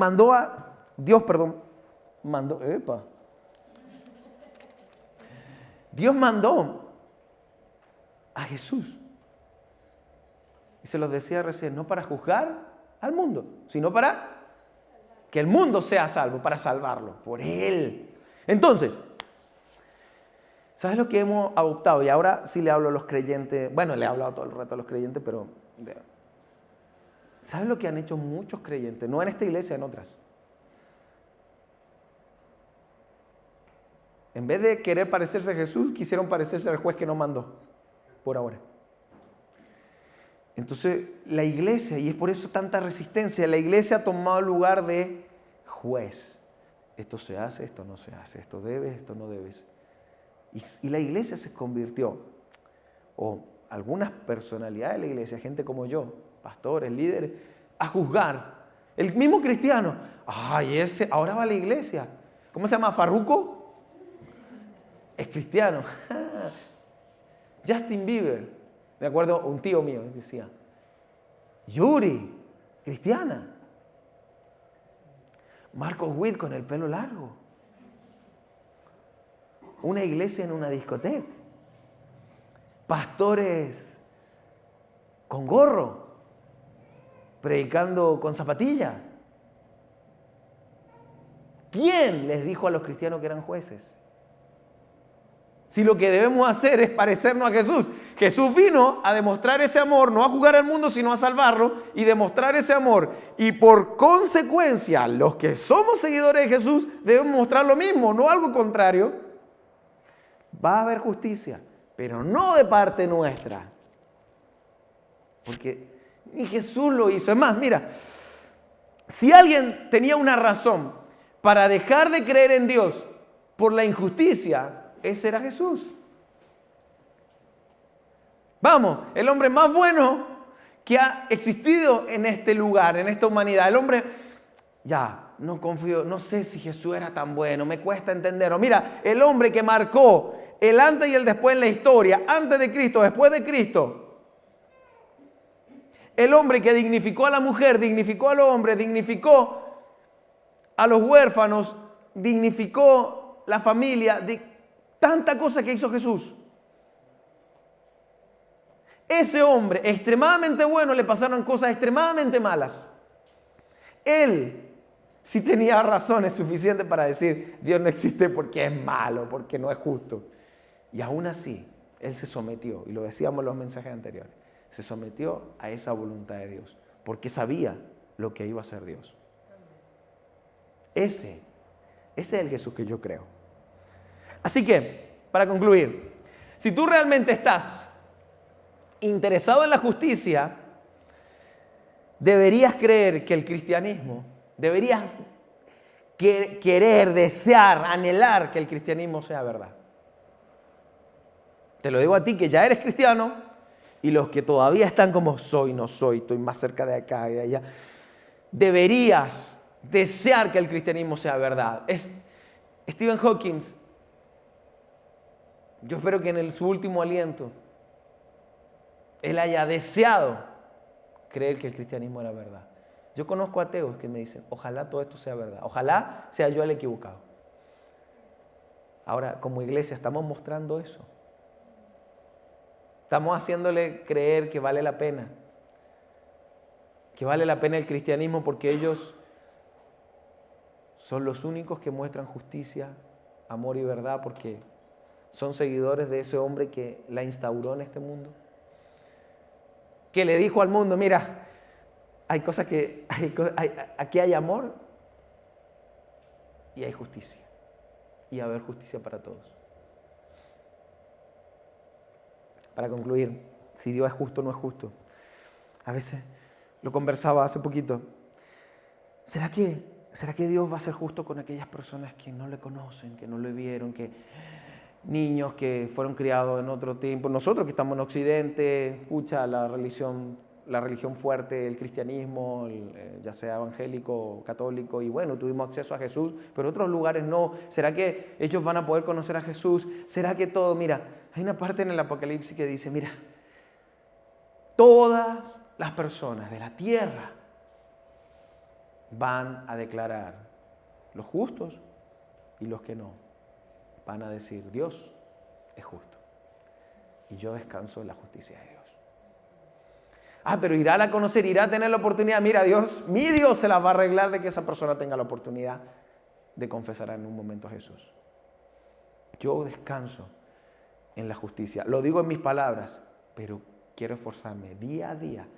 Dios mandó a Jesús. Y se los decía recién, no para juzgar al mundo, sino para que el mundo sea salvo, para salvarlo, por Él. Entonces, ¿sabes lo que hemos adoptado? Y ahora sí le hablo a los creyentes, bueno, le he hablado todo el rato a los creyentes, pero ¿sabes lo que han hecho muchos creyentes? No en esta iglesia, en otras. En vez de querer parecerse a Jesús, quisieron parecerse al juez que nos mandó, por ahora. Entonces, la iglesia, y es por eso tanta resistencia, la iglesia ha tomado el lugar de juez. Esto se hace, esto no se hace, esto debes, esto no debes. Y la iglesia se convirtió, o algunas personalidades de la iglesia, gente como yo, pastores, líderes, a juzgar. El mismo cristiano, ay, ese ahora va a la iglesia. ¿Cómo se llama? ¿Farruco? Es cristiano. Justin Bieber. Me acuerdo un tío mío decía, Yuri, cristiana. Marcos Witt con el pelo largo. Una iglesia en una discoteca. Pastores con gorro, predicando con zapatilla. ¿Quién les dijo a los cristianos que eran jueces? Si lo que debemos hacer es parecernos a Jesús. Jesús vino a demostrar ese amor, no a juzgar al mundo, sino a salvarlo y demostrar ese amor. Y por consecuencia, los que somos seguidores de Jesús debemos mostrar lo mismo, no algo contrario. Va a haber justicia, pero no de parte nuestra. Porque ni Jesús lo hizo. Es más, mira, si alguien tenía una razón para dejar de creer en Dios por la injusticia, ese era Jesús. Vamos, el hombre más bueno que ha existido en este lugar, en esta humanidad. El hombre, ya, no confío, no sé si Jesús era tan bueno, me cuesta entenderlo. Mira, el hombre que marcó el antes y el después en la historia, antes de Cristo, después de Cristo. El hombre que dignificó a la mujer, dignificó al hombre, dignificó a los huérfanos, dignificó la familia, tanta cosa que hizo Jesús. Ese hombre extremadamente bueno le pasaron cosas extremadamente malas. Él sí tenía razones suficientes para decir Dios no existe porque es malo, porque no es justo. Y aún así, él se sometió, y lo decíamos en los mensajes anteriores, se sometió a esa voluntad de Dios, porque sabía lo que iba a hacer Dios. Ese es el Jesús que yo creo. Así que, para concluir, si tú realmente estás interesado en la justicia, deberías creer que el cristianismo, deberías querer, desear, anhelar que el cristianismo sea verdad. Te lo digo a ti que ya eres cristiano y los que todavía están como soy, no soy, estoy más cerca de acá y de allá. Deberías desear que el cristianismo sea verdad. Stephen Hawking, yo espero que en su último aliento él haya deseado creer que el cristianismo era verdad. Yo conozco ateos que me dicen, ojalá todo esto sea verdad, ojalá sea yo el equivocado. Ahora, como iglesia, estamos mostrando eso. Estamos haciéndole creer que vale la pena el cristianismo porque ellos son los únicos que muestran justicia, amor y verdad porque son seguidores de ese hombre que la instauró en este mundo. Que le dijo al mundo, mira, hay cosas que, aquí hay amor y hay justicia. Y va a haber justicia para todos. Para concluir, si Dios es justo o no es justo. A veces lo conversaba hace poquito. ¿Será que Dios va a ser justo con aquellas personas que no le conocen, que no le vieron, que niños que fueron criados en otro tiempo? Nosotros que estamos en Occidente, escucha la religión fuerte, el cristianismo, ya sea evangélico o católico, y bueno, tuvimos acceso a Jesús, pero otros lugares no. ¿Será que ellos van a poder conocer a Jesús? ¿Será que todo? Mira, hay una parte en el Apocalipsis que dice, mira, todas las personas de la tierra van a declarar, los justos y los que no, van a decir, Dios es justo y yo descanso en la justicia de Dios. Pero irá a conocer, irá a tener la oportunidad. Mira, mi Dios se las va a arreglar de que esa persona tenga la oportunidad de confesar en un momento a Jesús. Yo descanso en la justicia. Lo digo en mis palabras, pero quiero esforzarme día a día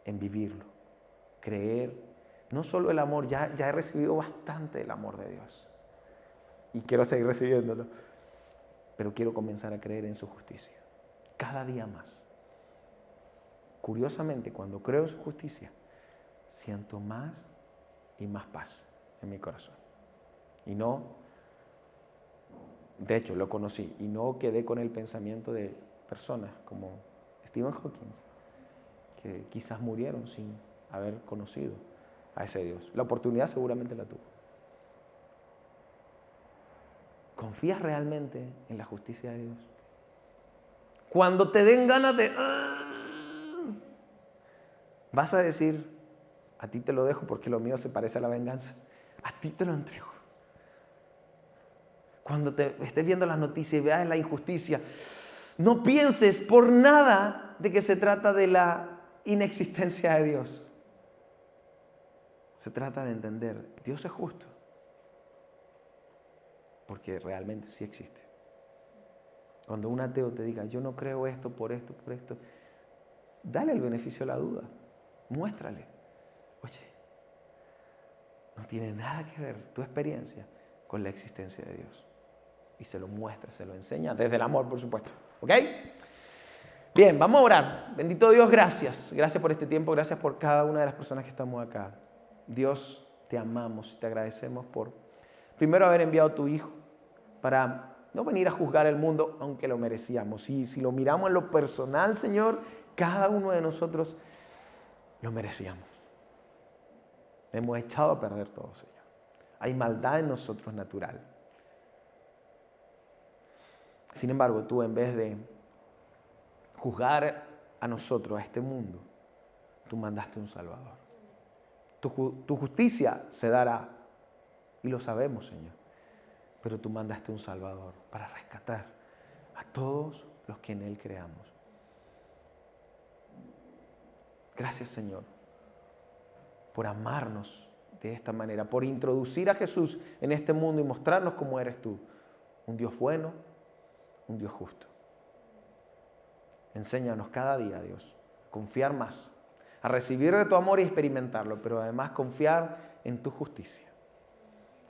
en vivirlo, creer. No solo el amor, ya he recibido bastante el amor de Dios y quiero seguir recibiéndolo, pero quiero comenzar a creer en su justicia, cada día más. Curiosamente, cuando creo en su justicia, siento más y más paz en mi corazón. Y no, de hecho, lo conocí y no quedé con el pensamiento de personas como Stephen Hawking, que quizás murieron sin haber conocido a ese Dios. La oportunidad seguramente la tuvo. ¿Confías realmente en la justicia de Dios? Cuando te den ganas de... vas a decir, a ti te lo dejo porque lo mío se parece a la venganza. A ti te lo entrego. Cuando te estés viendo las noticias y veas la injusticia, no pienses por nada de que se trata de la inexistencia de Dios. Se trata de entender, Dios es justo, porque realmente sí existe. Cuando un ateo te diga, yo no creo esto, por esto, dale el beneficio de la duda, muéstrale. Oye, no tiene nada que ver tu experiencia con la existencia de Dios. Y se lo muestra, se lo enseña, desde el amor, por supuesto. ¿Ok? Bien, vamos a orar. Bendito Dios, gracias. Gracias por este tiempo, gracias por cada una de las personas que estamos acá. Dios, te amamos y te agradecemos por, primero, haber enviado a tu Hijo para no venir a juzgar el mundo, aunque lo merecíamos. Y si lo miramos en lo personal, Señor, cada uno de nosotros lo merecíamos. Hemos echado a perder todo, Señor. Hay maldad en nosotros natural. Sin embargo, tú, en vez de juzgar a nosotros, a este mundo, tú mandaste un Salvador. Tu justicia se dará, y lo sabemos, Señor, pero tú mandaste un Salvador para rescatar a todos los que en Él creamos. Gracias, Señor, por amarnos de esta manera, por introducir a Jesús en este mundo y mostrarnos cómo eres tú, un Dios bueno, un Dios justo. Enséñanos cada día, Dios, a confiar más, a recibir de tu amor y experimentarlo, pero además confiar en tu justicia,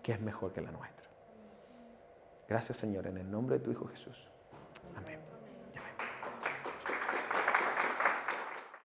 que es mejor que la nuestra. Gracias, Señor, en el nombre de tu Hijo Jesús.